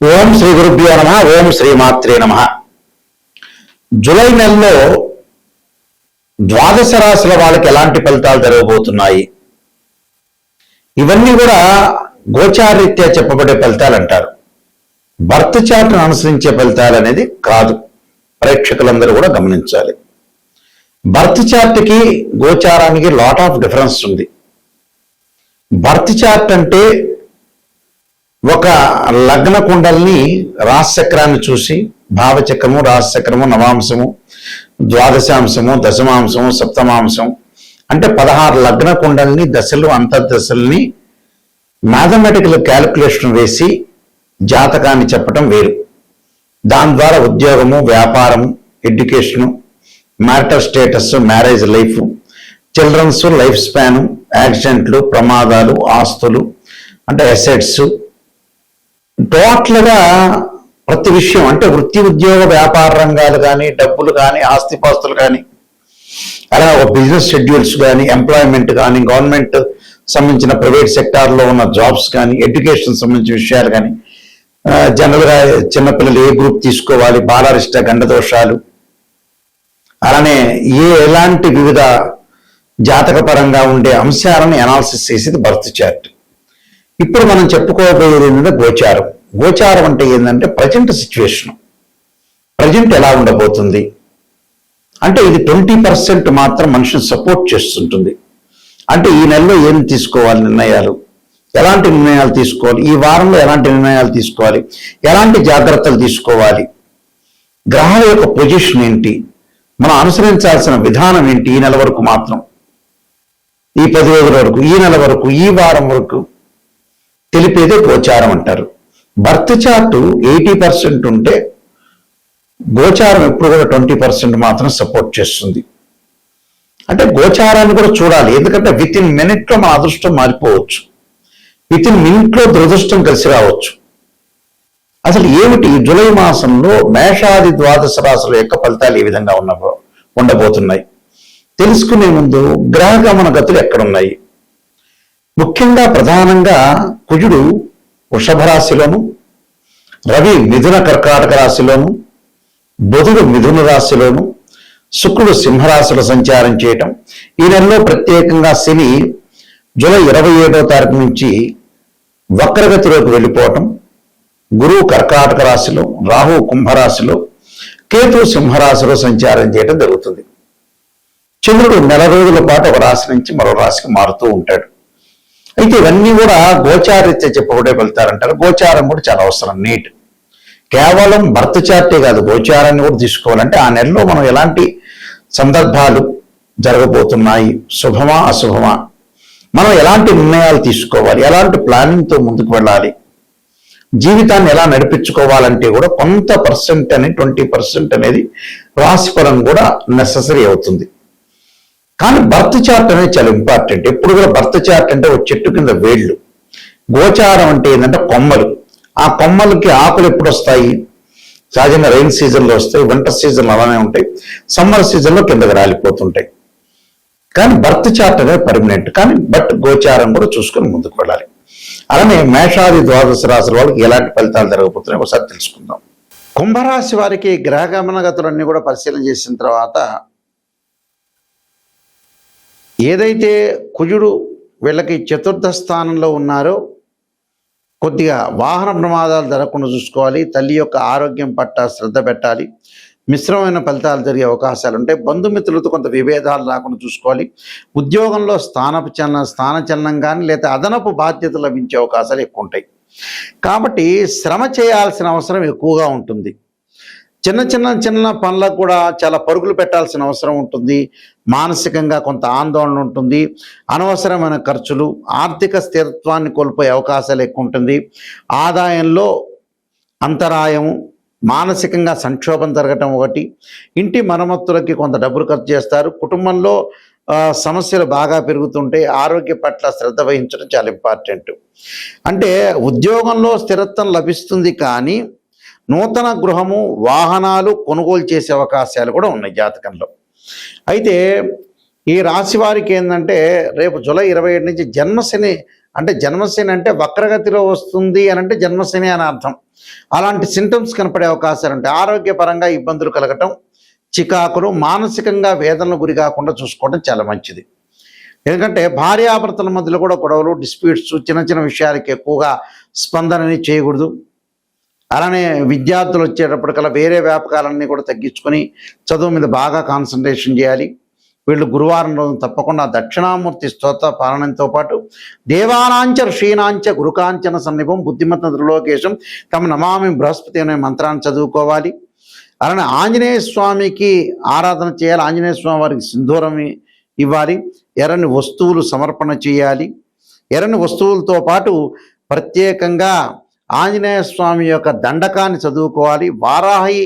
ఓం శ్రీ గురుభ్యో నమ. ఓం శ్రీ మాత్రే నమ. జూలై నెలలో ద్వాదశ రాశుల వాళ్ళకి ఎలాంటి ఫలితాలు జరగబోతున్నాయి, ఇవన్నీ కూడా గోచారీత్యా చెప్పబడే ఫలితాలు అంటారు. బర్త్ చార్ట్ను అనుసరించే ఫలితాలు అనేది కాదు. ప్రేక్షకులందరూ కూడా గమనించాలి. బర్త్ చార్ట్కి గోచారానికి లాట్ ఆఫ్ డిఫరెన్స్ ఉంది. బర్త్ చార్ట్ అంటే ఒక లగ్న కుండల్ని రాశిచక్రాన్ని చూసి భావచక్రము, రాశిచక్రము, నవాంశము, ద్వాదశాంశము, దశమాంశము, సప్తమాంశం అంటే 16 లగ్న కుండల్ని, దశలు, అంతర్దశల్ని మ్యాథమెటికల్ క్యాలిక్యులేషన్ వేసి జాతకాన్ని చెప్పటం వేరు. దాని ద్వారా ఉద్యోగము, వ్యాపారము, education, marital status, marriage life, children's life span, యాక్సిడెంట్లు, ప్రమాదాలు, ఆస్తులు అంటే అసెట్స్, టోటల్గా ప్రతి విషయం అంటే వృత్తి, ఉద్యోగ, వ్యాపార రంగాలు కానీ, డబ్బులు కానీ, ఆస్తిపాస్తులు కానీ, అలా ఒక బిజినెస్ షెడ్యూల్స్ కానీ, ఎంప్లాయ్మెంట్ కానీ, గవర్నమెంట్ సంబంధించిన ప్రైవేట్ సెక్టార్లో ఉన్న జాబ్స్ కానీ, ఎడ్యుకేషన్ సంబంధించిన విషయాలు కానీ, జనరల్గా చిన్నపిల్లలు ఏ గ్రూప్ తీసుకోవాలి, బాలారిష్ట, గండదోషాలు, అలానే ఎలాంటి వివిధ జాతకపరంగా ఉండే అంశాలను అనాలిసిస్ చేసేది బర్త్ చార్ట్. ఇప్పుడు మనం చెప్పుకోబోయేది ఏంటంటే గోచారం. గోచారం అంటే ఏంటంటే ప్రజెంట్ సిచ్యువేషన్, ప్రజెంట్ ఎలా ఉండబోతుంది అంటే ఇది 20% మాత్రం మనిషిని సపోర్ట్ చేస్తుంటుంది. అంటే ఈ నెలలో ఏం తీసుకోవాలి నిర్ణయాలు, ఎలాంటి నిర్ణయాలు తీసుకోవాలి, ఈ వారంలో ఎలాంటి నిర్ణయాలు తీసుకోవాలి, ఎలాంటి జాగ్రత్తలు తీసుకోవాలి, గ్రహాల యొక్క పొజిషన్ ఏంటి, మనం అనుసరించాల్సిన విధానం ఏంటి, ఈ నెల వరకు మాత్రం, ఈ 10 రోజుల వరకు, ఈ నెల వరకు, ఈ వారం వరకు తెలిపేదే గోచారం అంటారు. బర్త్ చార్ట్ 80% ఉంటే గోచారం ఎప్పుడు కూడా 20% మాత్రం సపోర్ట్ చేస్తుంది. అంటే గోచారాన్ని కూడా చూడాలి. ఎందుకంటే విత్ ఇన్ మినిట్లో మన అదృష్టం మారిపోవచ్చు, విత్ ఇన్ మినిట్లో దురదృష్టం కలిసి రావచ్చు. అసలు ఏమిటి జూలై మాసంలో మేషాది ద్వాదశ రాశుల యొక్క ఫలితాలు ఏ విధంగా ఉండబోతున్నాయి తెలుసుకునే ముందు గ్రహ గమన గతులు ఎక్కడున్నాయి. ముఖ్యంగా ప్రధానంగా కుజుడు వృషభ రాశిలోను, రవి మిథున కర్కాటక రాశిలోను, బుధుడు మిథున రాశిలోను, శుక్రుడు సింహరాశిలో సంచారం చేయటం, ఈ నెలలో ప్రత్యేకంగా శని జూలై 27వ తారీఖు నుంచి వక్రగతిలోకి వెళ్ళిపోవటం, గురువు కర్కాటక రాశిలో, రాహు కుంభరాశిలో, కేతు సింహరాశిలో సంచారం చేయటం జరుగుతుంది. చంద్రుడు నెల రోజుల పాటు ఒక రాశి నుంచి మరో రాశికి మారుతూ ఉంటాడు. అయితే ఇవన్నీ కూడా గోచారీత్యా చెప్పబడే ఫలితాలంటారు. గోచారం కూడా చాలా అవసరం. నీట్ కేవలం బర్త్ చార్టే కాదు, గోచారాన్ని కూడా తీసుకోవాలంటే ఆ నెలలో మనం ఎలాంటి సందర్భాలు జరగబోతున్నాయి, శుభమా అశుభమా, మనం ఎలాంటి నిర్ణయాలు తీసుకోవాలి, ఎలాంటి ప్లానింగ్తో ముందుకు వెళ్ళాలి, జీవితాన్ని ఎలా నడిపించుకోవాలంటే కూడా కొంత పర్సెంట్ అని 20% అనేది రాశిఫలం కూడా నెససరీ అవుతుంది. కానీ బర్త్ చార్ట్ అనేది చాలా ఇంపార్టెంట్. ఎప్పుడు కూడా బర్త్ చార్ట్ అంటే ఒక చెట్టు కింద వేళ్ళు, గోచారం అంటే ఏంటంటే కొమ్మలు. ఆ కొమ్మలకి ఆకులు ఎప్పుడు వస్తాయి, సహజంగా రైన్ సీజన్లో వస్తాయి, వింటర్ సీజన్లో అలానే ఉంటాయి, సమ్మర్ సీజన్లో కిందకి రాలిపోతుంటాయి. కానీ బర్త్ చార్ట్ అనేది పర్మనెంట్. కానీ గోచారం కూడా చూసుకొని ముందుకు వెళ్ళాలి. అలానే మేషాది ద్వాదశ రాశుల వాళ్ళకి ఎలాంటి ఫలితాలు జరగబోతున్నాయి ఒకసారి తెలుసుకుందాం. కుంభరాశి వారికి గ్రహగమన గతులన్నీ కూడా పరిశీలన చేసిన తర్వాత ఏదైతే కుజుడు వీళ్ళకి 4థ స్థానంలో ఉన్నారో కొద్దిగా వాహన ప్రమాదాలు జరగకుండా చూసుకోవాలి, తల్లి యొక్క ఆరోగ్యం పట్ల శ్రద్ధ పెట్టాలి, మిశ్రమైన ఫలితాలు జరిగే అవకాశాలు ఉంటాయి, బంధుమిత్రులతో కొంత విభేదాలు రాకుండా చూసుకోవాలి, ఉద్యోగంలో స్థానచలనం కానీ లేదా అదనపు బాధ్యతలు లభించే అవకాశాలు ఎక్కువ ఉంటాయి. కాబట్టి శ్రమ చేయాల్సిన అవసరం ఎక్కువగా ఉంటుంది. చిన్న పనులకు కూడా చాలా పరుగులు పెట్టాల్సిన అవసరం ఉంటుంది. మానసికంగా కొంత ఆందోళన ఉంటుంది, అనవసరమైన ఖర్చులు, ఆర్థిక స్థిరత్వాన్ని కోల్పోయే అవకాశాలు ఎక్కువ ఉంటుంది, ఆదాయంలో అంతరాయము, మానసికంగా సంక్షోభం జరగటం ఒకటి, ఇంటి మరమ్మతులకి కొంత డబ్బులు ఖర్చు చేస్తారు, కుటుంబంలో సమస్యలు బాగా పెరుగుతుంటే ఆరోగ్య పట్ల శ్రద్ధ వహించడం చాలా ఇంపార్టెంట్. అంటే ఉద్యోగంలో స్థిరత్వం లభిస్తుంది, కానీ నూతన గృహము, వాహనాలు కొనుగోలు చేసే అవకాశాలు కూడా ఉన్నాయి జాతకంలో. అయితే ఈ రాశి వారికి ఏంటంటే రేపు జూలై 27 నుంచి జన్మశని అంటే వక్రగతిలో వస్తుంది అని అంటే జన్మశని అని అర్థం. అలాంటి సింటమ్స్ కనపడే అవకాశాలు ఉంటాయి. ఆరోగ్యపరంగా ఇబ్బందులు కలగటం, చికాకులు, మానసికంగా వేదనలు గురి కాకుండా చూసుకోవడం చాలా మంచిది. ఎందుకంటే భార్యాభర్తల మధ్యలో కూడా గొడవలు, డిస్ప్యూట్స్, చిన్న చిన్న విషయాలకి ఎక్కువగా స్పందనని చేయకూడదు. అలానే విద్యార్థులు వచ్చేటప్పటికల్లా వేరే వ్యాపకాలన్నీ కూడా తగ్గించుకొని చదువు మీద బాగా కాన్సన్ట్రేషన్ చేయాలి. వీళ్ళు గురువారం రోజు తప్పకుండా దక్షిణామూర్తి స్తోత్ర పాలనంతో పాటు దేవానాంచ ఋషీనాంచ గురుకాంచన సన్నిభం బుద్ధిమత్త త్రిలోకేశం తమ నమామి బృహస్పతి అనే మంత్రాన్ని చదువుకోవాలి. అలానే ఆంజనేయ స్వామికి ఆరాధన చేయాలి. ఆంజనేయ స్వామి వారికి సింధూరం ఇవ్వాలి. ఎర్రని వస్తువులు సమర్పణ చేయాలి. ఎర్రని వస్తువులతో పాటు ప్రత్యేకంగా ఆంజనేయ స్వామి యొక్క దండకాన్ని చదువుకోవాలి. వారాహి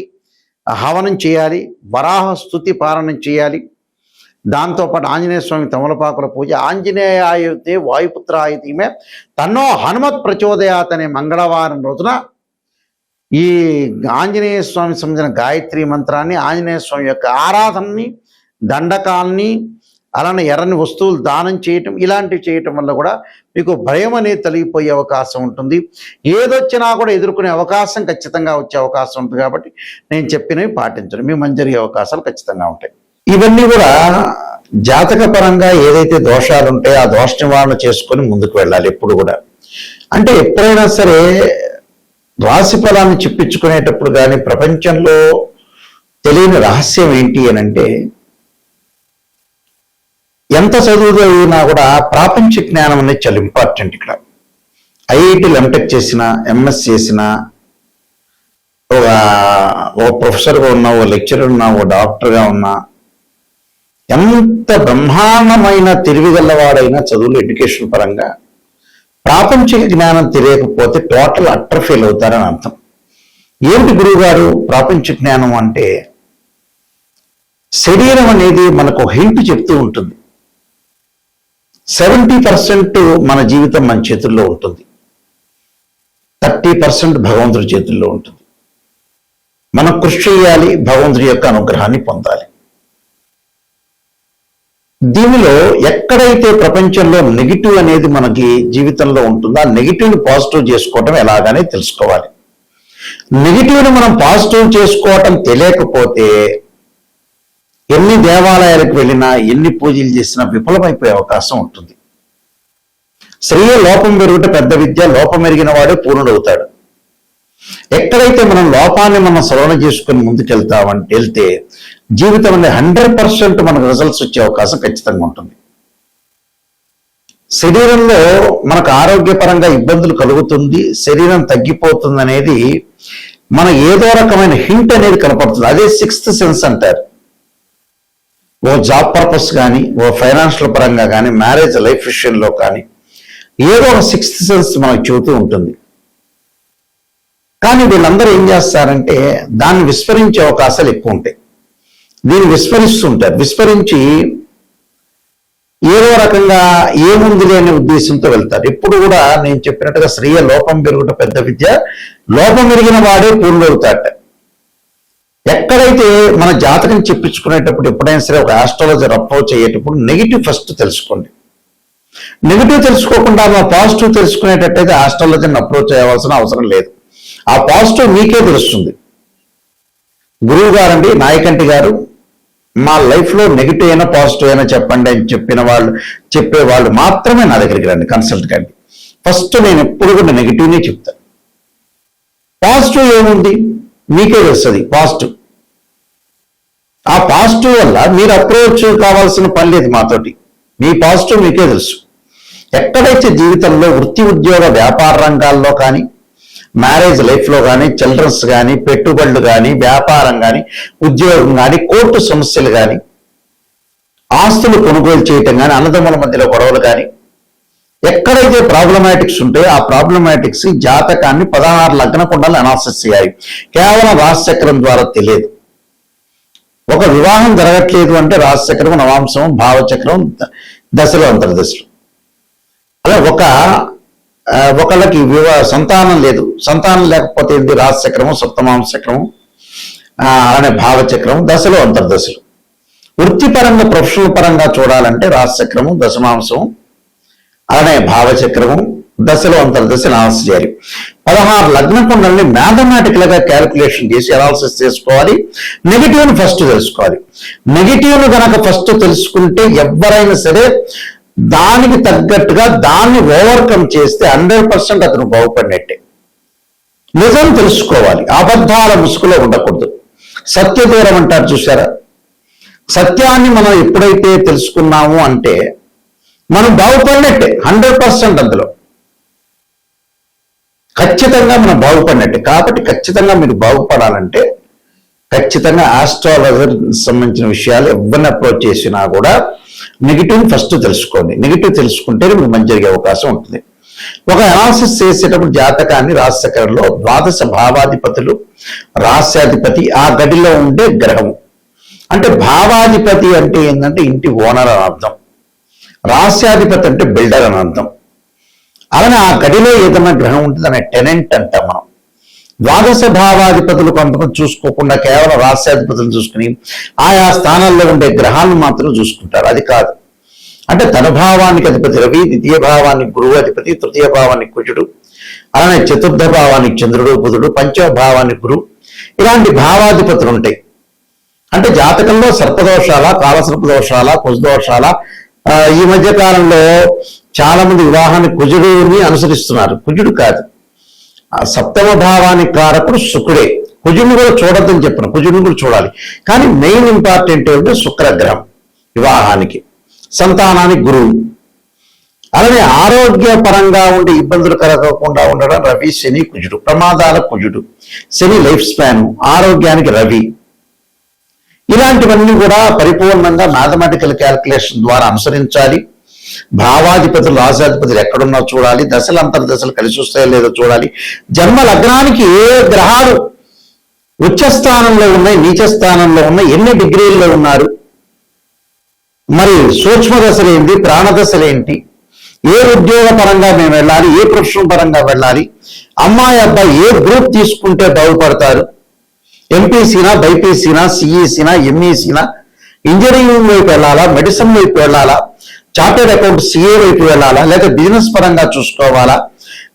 హవనం చేయాలి. వరాహ స్తుతి పారాయణం చేయాలి. దాంతోపాటు ఆంజనేయ స్వామి తమలపాకుల పూజ. ఆంజనేయాయుతే వాయుపుత్రాయుతీమే తన్నో హనుమత్ ప్రచోదయాత్ అనే మంగళవారం రోజున ఈ ఆంజనేయ స్వామి సంబంధించిన గాయత్రి మంత్రాన్ని, ఆంజనేయ స్వామి యొక్క ఆరాధనని, దండకాల్ని, అలానే ఎర్రని వస్తువులు దానం చేయటం, ఇలాంటివి చేయటం వల్ల కూడా మీకు భయం అనేది తొలగిపోయే అవకాశం ఉంటుంది. ఏదొచ్చినా కూడా ఎదుర్కొనే అవకాశం ఖచ్చితంగా వచ్చే అవకాశం ఉంటుంది. కాబట్టి నేను చెప్పినవి పాటించడం మీ మంచి జరిగే అవకాశాలు ఖచ్చితంగా ఉంటాయి. ఇవన్నీ కూడా జాతక పరంగా ఏదైతే దోషాలు ఉంటాయో ఆ దోష నివారణ చేసుకొని ముందుకు వెళ్ళాలి ఎప్పుడు కూడా. అంటే ఎప్పుడైనా సరే రాశి ఫలాన్ని చెప్పించుకునేటప్పుడు కానీ ప్రపంచంలో తెలియని రహస్యం ఏంటి అని అంటే, ఎంత చదువు చదివినా కూడా ప్రాపంచిక జ్ఞానం అనేది చాలా ఇంపార్టెంట్. ఇక్కడ ఐఐటీలు ఎంటెక్ చేసిన, ఎంఎస్ చేసిన, ఓ ప్రొఫెసర్గా ఉన్నా, ఓ లెక్చరర్ ఉన్నా, ఓ డాక్టర్గా ఉన్నా, ఎంత బ్రహ్మాండమైన తెలివిగలవాడైనా చదువులు ఎడ్యుకేషన్ పరంగా ప్రాపంచిక జ్ఞానం తెలియకపోతే టోటల్ అట్టర్ ఫెయిల్ అవుతారని అర్థం. ఏమిటి గురువు గారు ప్రాపంచిక జ్ఞానం అంటే, శరీరం అనేది మనకు హింట్ చెప్తూ ఉంటుంది. 70% మన జీవితం మన చేతుల్లో ఉంటుంది, 30% భగవంతుడి చేతుల్లో ఉంటుంది. మనం కృషి చేయాలి, భగవంతుడి యొక్క అనుగ్రహాన్ని పొందాలి. దీనిలో ఎక్కడైతే ప్రపంచంలో నెగిటివ్ అనేది మనకి జీవితంలో ఉంటుందో ఆ నెగిటివ్ని పాజిటివ్ చేసుకోవటం ఎలాగనే తెలుసుకోవాలి. నెగిటివ్ని మనం పాజిటివ్ చేసుకోవటం తెలియకపోతే ఎన్ని దేవాలయాలకు వెళ్ళినా, ఎన్ని పూజలు చేసినా విఫలమైపోయే అవకాశం ఉంటుంది. స్త్రీయ లోపం పెరుగుట పెద్ద విద్య, లోపం ఎరిగిన వాడే పూర్ణుడవుతాడు. ఎక్కడైతే మనం లోపాన్ని మనం సవరణ చేసుకుని వెళ్తే జీవితం అనేది 100% మనకు రిజల్ట్స్ వచ్చే అవకాశం ఖచ్చితంగా ఉంటుంది. శరీరంలో మనకు ఆరోగ్యపరంగా ఇబ్బందులు కలుగుతుంది, శరీరం తగ్గిపోతుంది అనేది మన ఏదో రకమైన హింట్ అనేది కనపడుతుంది. అదే 6th సెన్స్ అంటారు. ఓ జాబ్ పర్పస్ కానీ, ఓ ఫైనాన్షియల్ పరంగా కానీ, మ్యారేజ్ లైఫ్ విషయంలో కానీ ఏదో ఒక 6th సెన్స్ మనకు చెబుతూ ఉంటుంది. కానీ వీళ్ళందరూ ఏం చేస్తారంటే దాన్ని విస్మరించే అవకాశాలు ఎక్కువ ఉంటాయి. దీన్ని విస్మరిస్తుంటారు. విస్మరించి ఏదో రకంగా ఏముంది లేని ఉద్దేశంతో వెళ్తారు. ఎప్పుడు కూడా నేను చెప్పినట్టుగా స్త్రీయ లోపం పెరుగుట పెద్ద విద్య, లోపం ఎరిగిన వాడే పూర్ణుడవుతాడట. ఎక్కడైతే మన జాతకం చెప్పించుకునేటప్పుడు ఎప్పుడైనా సరే ఒక ఆస్ట్రాలజర్ అప్రోచ్ అయ్యేటప్పుడు నెగిటివ్ ఫస్ట్ తెలుసుకోండి. నెగిటివ్ తెలుసుకోకుండా మా పాజిటివ్ తెలుసుకునేటట్టయితే ఆస్ట్రాలజర్ని అప్రోచ్ అయ్యవలసిన అవసరం లేదు. ఆ పాజిటివ్ మీకే తెలుస్తుంది. గురువు గారండి, నాయకంటి గారు, మా లైఫ్లో నెగిటివ్ అయినా పాజిటివ్ అయినా చెప్పండి అని చెప్పేవాళ్ళు మాత్రమే నా దగ్గరికి రండి, కన్సల్ట్ కండి. ఫస్ట్ నేను ఎప్పుడు కూడా నెగిటివ్నే చెప్తాను. పాజిటివ్ ఏముంది మీకే తెలుస్తుంది. పాజిటివ్, ఆ పాజిటివ్ వల్ల మీరు అప్రోచ్ కావాల్సిన పని లేదు మాతోటి. మీ పాజిటివ్ మీకే తెలుసు. ఎక్కడైతే జీవితంలో వృత్తి ఉద్యోగ వ్యాపార రంగాల్లో కానీ, మ్యారేజ్ లైఫ్లో కానీ, చిల్డ్రన్స్ కానీ, పెట్టుబడులు కానీ, వ్యాపారం కానీ, ఉద్యోగం కానీ, కోర్టు సమస్యలు కానీ, ఆస్తులు కొనుగోలు చేయటం కానీ, అన్నదమ్ముల మధ్యలో గొడవలు కానీ, ఎక్కడైతే ప్రాబ్లమాటిక్స్ ఉంటాయో ఆ ప్రాబ్లమాటిక్స్ జాతకాన్ని 16 లగ్న కుండలు అనాలిసిస్ చేయాలి. కేవలం రాశిచక్రం ద్వారా తెలియదు. ఒక వివాహం జరగట్లేదు అంటే రాశిచక్రం, నవాంశం, భావచక్రం, దశలు, అంతర్దశలు. అలా ఒకళ్ళకి సంతానం లేదు, సంతానం లేకపోతే ఏంటి రాశిచక్రము, సప్తమాంశ చక్రము, అనే భావచక్రము, దశలు, అంతర్దశలు. వృత్తిపరంగా ప్రొఫెషనల్ పరంగా చూడాలంటే రాశిచక్రము, దశమాంశము, అలానే భావచక్రము, దశలు అంతర్దశలు అనాలిసిస్ చేయాలి. 16 లగ్న కుండల్ని మ్యాథమెటికల్ గా క్యాలిక్యులేషన్ చేసి అనాలిసిస్ చేసుకోవాలి. నెగిటివ్ని ఫస్ట్ తెలుసుకోవాలి. నెగిటివ్ను గనక ఫస్ట్ తెలుసుకుంటే ఎవరైనా సరే దానికి తగ్గట్టుగా దాన్ని ఓవర్కమ్ చేస్తే 100% అతను బాగుపడినట్టే. నిజం తెలుసుకోవాలి, అబద్ధాల ముసుగులో ఉండకూడదు. సత్యదూరం అంటారు చూసారా, సత్యాన్ని మనం ఎప్పుడైతే తెలుసుకున్నాము అంటే మనం బాగుపడినట్టే 100%. అందులో ఖచ్చితంగా మనం బాగుపడినట్టే. కాబట్టి ఖచ్చితంగా మీరు బాగుపడాలంటే ఖచ్చితంగా ఆస్ట్రాలజర్ సంబంధించిన విషయాలు ఎవరిని అప్రోచ్ చేసినా కూడా నెగిటివ్ ఫస్ట్ తెలుసుకోండి. నెగిటివ్ తెలుసుకుంటే మీకు మంచి జరిగే అవకాశం ఉంటుంది. ఒక అనాలిసిస్ చేసేటప్పుడు జాతకాన్ని రాశిచక్రంలో 12 భావాధిపతులు, రాశ్యాధిపతి, ఆ గడిలో ఉండే గ్రహము. అంటే భావాధిపతి అంటే ఏంటంటే ఇంటి ఓనర్ అని అర్థం, రాశ్యాధిపతి అంటే బిల్డర్ అని అర్థం. అలానే ఆ గడిలో ఏదైనా గ్రహం ఉంటుంది అనే టెనెంట్ అంటాం మనం. 12 భావాధిపతులు కొంతమంది చూసుకోకుండా కేవలం రాశ్యాధిపతులు చూసుకుని ఆయా స్థానాల్లో ఉండే గ్రహాలను మాత్రం చూసుకుంటారు. అది కాదు. అంటే తన భావానికి అధిపతి రవి, ద్వితీయ భావానికి గురువు అధిపతి, తృతీయ భావానికి కుజుడు, అలానే చతుర్థ భావానికి చంద్రుడు బుధుడు, పంచమ భావానికి గురువు, ఇలాంటి భావాధిపతులు ఉంటాయి. అంటే జాతకంలో సర్పదోషాల, కాలసర్పదోషాల, కుజదోషాల. ఈ మధ్య కాలంలో చాలా మంది వివాహాన్ని కుజుడిని అనుసరిస్తున్నారు. కుజుడు కాదు, సప్తమ భావానికి కారకుడు శుక్రుడే. కుజుడిని కూడా చూడొద్దని చెప్పను, కుజుడిని కూడా చూడాలి. కానీ మెయిన్ ఇంపార్టెంట్ ఏంటంటే శుక్రగ్రహం వివాహానికి, సంతానానికి గురువు. అలానే ఆరోగ్యపరంగా ఉండే ఇబ్బందులు కలగకుండా ఉండడం రవి, శని, కుజుడు. ప్రమాదాల కుజుడు, శని లైఫ్ స్పాన్, ఆరోగ్యానికి రవి. ఇలాంటివన్నీ కూడా పరిపూర్ణంగా మ్యాథమెటికల్ క్యాల్కులేషన్ ద్వారా అనుసరించాలి. భావాధిపతులు, రాశాధిపతులు ఎక్కడున్నా చూడాలి. దశలు అంతర్దశలు కలిసి వస్తాయో లేదో చూడాలి. జన్మ లగ్నానికి ఏ గ్రహాలు ఉచ్చ స్థానంలో ఉన్నాయి, నీచ స్థానంలో ఉన్నాయి, ఎన్ని డిగ్రీల్లో ఉన్నారు, మరి సూక్ష్మ దశలు ఏంటి, ప్రాణదశలు ఏంటి, ఏ ఉద్యోగ పరంగా మేము వెళ్ళాలి, ఏ ప్రొఫెషన్ పరంగా వెళ్ళాలి, అమ్మాయి అబ్బాయి ఏ గ్రూప్ తీసుకుంటే బాగుపడతారు, ఎంపీసీనా, బైపీసీనా, సిఈసీనా, ఎంఈసీనా, ఇంజనీరింగ్ వైపు వెళ్ళాలా, మెడిసిన్ వైపు వెళ్ళాలా, చార్టెడ్ అకౌంట్ సిఏ వైపు వెళ్ళాలా, లేదా బిజినెస్ పరంగా చూసుకోవాలా,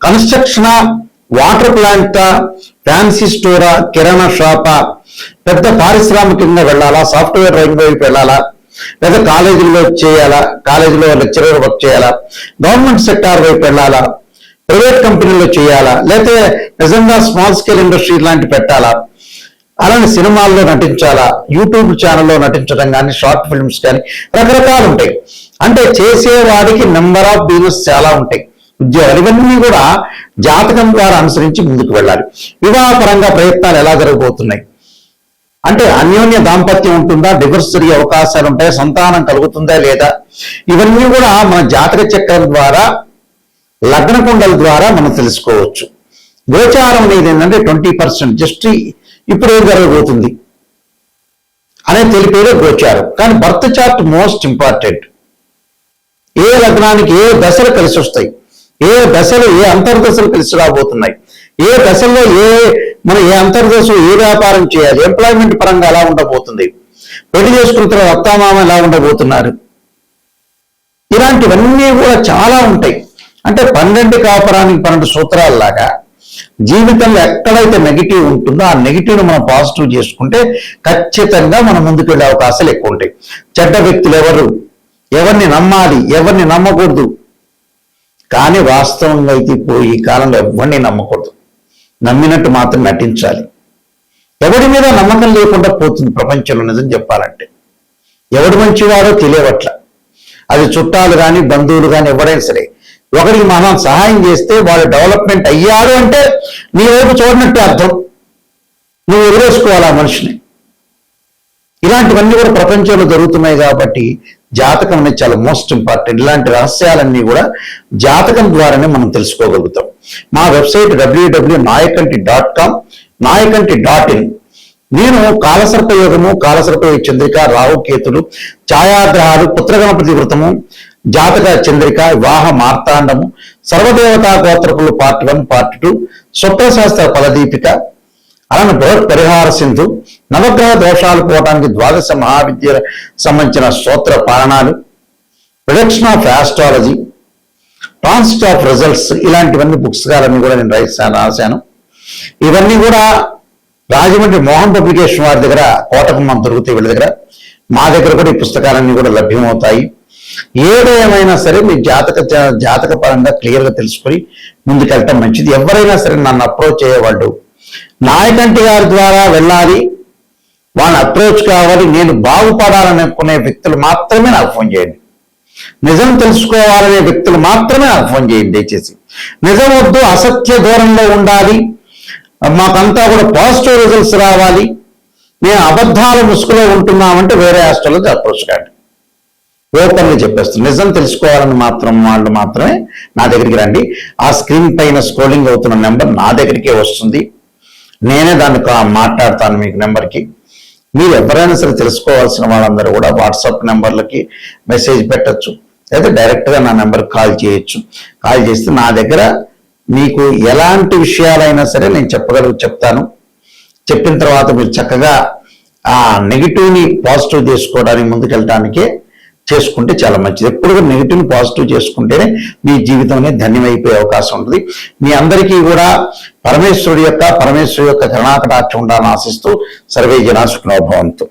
కన్స్ట్రక్షనా, వాటర్ ప్లాంటా, ఫ్యాన్సీ స్టోరా, కిరాణా షాపా, పెద్ద పారిశ్రామికంగా వెళ్ళాలా, సాఫ్ట్వేర్ రంగం వైపు వెళ్ళాలా, లేదా కాలేజీలో చేయాలా, కాలేజీలో లెక్చరర్ వర్క్ చేయాలా, గవర్నమెంట్ సెక్టార్ వైపు వెళ్ళాలా, ప్రైవేట్ కంపెనీలో చేయాలా, లేకపోతే నిజంగా స్మాల్ స్కేల్ ఇండస్ట్రీ లాంటి పెట్టాలా, అలానే సినిమాల్లో నటించాలా, యూట్యూబ్ ఛానల్లో నటించడం కానీ, షార్ట్ ఫిల్మ్స్ కానీ, రకరకాలు ఉంటాయి. అంటే చేసేవాడికి నెంబర్ ఆఫ్ బిజినెస్ చాలా ఉంటాయి, ఉద్యోగాలు. ఇవన్నీ కూడా జాతకం ద్వారా అనుసరించి ముందుకు వెళ్ళాలి. వివాహపరంగా ప్రయత్నాలు ఎలా జరగబోతున్నాయి అంటే అన్యోన్య దాంపత్యం ఉంటుందా, డివోర్స్ జరిగే అవకాశాలు ఉంటాయి, సంతానం కలుగుతుందా లేదా, ఇవన్నీ కూడా మన జాతక చక్రం ద్వారా, లగ్న కుండల ద్వారా మనం తెలుసుకోవచ్చు. గోచారం అనేది ఏంటంటే 20%, జస్ట్ ఇప్పుడు ఏం జరగబోతుంది అనేది తెలిపేదే గోచారం. కానీ బర్త్ చార్ట్ మోస్ట్ ఇంపార్టెంట్. ఏ లగ్నానికి ఏ దశలు కలిసి వస్తాయి, ఏ దశలు ఏ అంతర్దశలు కలిసి రాబోతున్నాయి, ఏ దశల్లో మనం ఏ అంతర్దశలో ఏ వ్యాపారం చేయాలి, ఎంప్లాయ్మెంట్ పరంగా ఎలా ఉండబోతుంది, పెళ్లి చేసుకున్న తర్వాత అత్తామామ ఎలా ఉండబోతున్నారు, ఇలాంటివన్నీ కూడా చాలా ఉంటాయి. అంటే 12 కాపురానికి 12 సూత్రాలలాగా జీవితంలో ఎక్కడైతే నెగిటివ్ ఉంటుందో ఆ నెగిటివ్ను మనం పాజిటివ్ చేసుకుంటే ఖచ్చితంగా మనం ముందుకు వెళ్ళే అవకాశాలు ఎక్కువ ఉంటాయి. చెడ్డ వ్యక్తులు ఎవరు, ఎవరిని నమ్మాలి, ఎవరిని నమ్మకూడదు. కానీ వాస్తవంగా అయితే ఇప్పుడు ఈ కాలంలో ఎవరిని నమ్మకూడదు, నమ్మినట్టు మాత్రం నటించాలి. ఎవరి మీద నమ్మకం లేకుండా పోతుంది ప్రపంచంలో. నిజం చెప్పాలంటే ఎవడు మంచివాడో తెలియవట్ల. అది చుట్టాలు కానీ, బంధువులు కానీ, ఎవరైనా సరే ఒకరికి మనం సహాయం చేస్తే వాళ్ళు డెవలప్మెంట్ అయ్యారు అంటే నీ వైపు చూడనట్టే అర్థం. నువ్వు వదిలేసుకోవాలి ఆ మనిషిని. ఇలాంటివన్నీ కూడా ప్రపంచంలో జరుగుతున్నాయి. కాబట్టి జాతకం అనేది చాలా మోస్ట్ ఇంపార్టెంట్. ఇలాంటి రహస్యాలన్నీ కూడా జాతకం ద్వారానే మనం తెలుసుకోగలుగుతాం. మా వెబ్సైట్ www.nayakanti.com, nayakanti.in. నేను కాలసర్పయోగము, కాలసర్పయోగ చంద్రిక, రాహుకేతులు, ఛాయాగ్రహాలు, పుత్రగణపతి వృతము, జాతక చంద్రిక, వివాహ మార్తాండము, సర్వదేవతా గోత్రకులు పార్ట్ 1, పార్ట్ 2, స్వప్నశాస్త్ర ఫలదీపిక, అలానే బృహత్ పరిహార సింధు, నవగ్రహ దోషాలు పోవడానికి 12 మహావిద్య సంబంధించిన స్తోత్ర పారణాలు, production of astrology, concept of results, ఇలాంటివన్నీ బుక్స్ గారన్నీ కూడా నేను రాశాను. ఇవన్నీ కూడా రాజమండ్రి మోహన్ పబ్లికేషన్ వారి దగ్గర, కోటకుమ్మం దొరుకుతాయి వీళ్ళ దగ్గర. మా దగ్గర కూడా ఈ పుస్తకాలన్నీ కూడా లభ్యమవుతాయి. ఏదేమైనా సరే మీ జాతక పరంగా క్లియర్గా తెలుసుకొని ముందుకెళ్ళటం మంచిది. ఎవరైనా సరే నన్ను అప్రోచ్ అయ్యేవాళ్ళు నాయకంటి గారి ద్వారా వెళ్ళాలి, వాళ్ళని అప్రోచ్ కావాలి, నేను బాగుపడాలనుకునే వ్యక్తులు మాత్రమే నాకు ఫోన్ చేయండి. నిజం తెలుసుకోవాలనే వ్యక్తులు మాత్రమే నాకు ఫోన్ చేయండి దయచేసి. నిజం వద్దు, అసత్య దూరంలో ఉండాలి, మాకంతా కూడా పాజిటివ్ రిజల్ట్స్ రావాలి, మేము అబద్ధాల ముసుగులో ఉంటున్నామంటే వేరే హాస్టల్లో అప్రోచ్ కాండి. ఓపెన్గా చెప్పేస్తాను. నిజం తెలుసుకోవాలని వాళ్ళు మాత్రమే నా దగ్గరికి రండి. ఆ స్క్రీన్ పైన స్క్రోలింగ్ అవుతున్న నెంబర్ నా దగ్గరికే వస్తుంది. నేనే దాన్ని మాట్లాడతాను మీకు నెంబర్కి. మీరు ఎవరైనా సరే తెలుసుకోవాల్సిన వాళ్ళందరూ కూడా వాట్సాప్ నెంబర్లకి మెసేజ్ పెట్టచ్చు, లేదా డైరెక్ట్గా నా నెంబర్కి కాల్ చేయొచ్చు. కాల్ చేస్తే నా దగ్గర మీకు ఎలాంటి విషయాలైనా సరే నేను చెప్తాను. చెప్పిన తర్వాత మీరు చక్కగా ఆ నెగిటివ్ని పాజిటివ్ చేసుకోవడానికి ముందుకెళ్ళడానికే చేసుకుంటే చాలా మంచిది. ఎప్పుడు నెగిటివ్ని పాజిటివ్ చేసుకుంటేనే మీ జీవితంలో ధన్యమైపోయే అవకాశం ఉంటుంది. మీ అందరికీ కూడా పరమేశ్వరుడి యొక్క కరుణాకటాక్షం ఉండాలని ఆశిస్తూ సర్వే జనా సుఖినో భవంతు.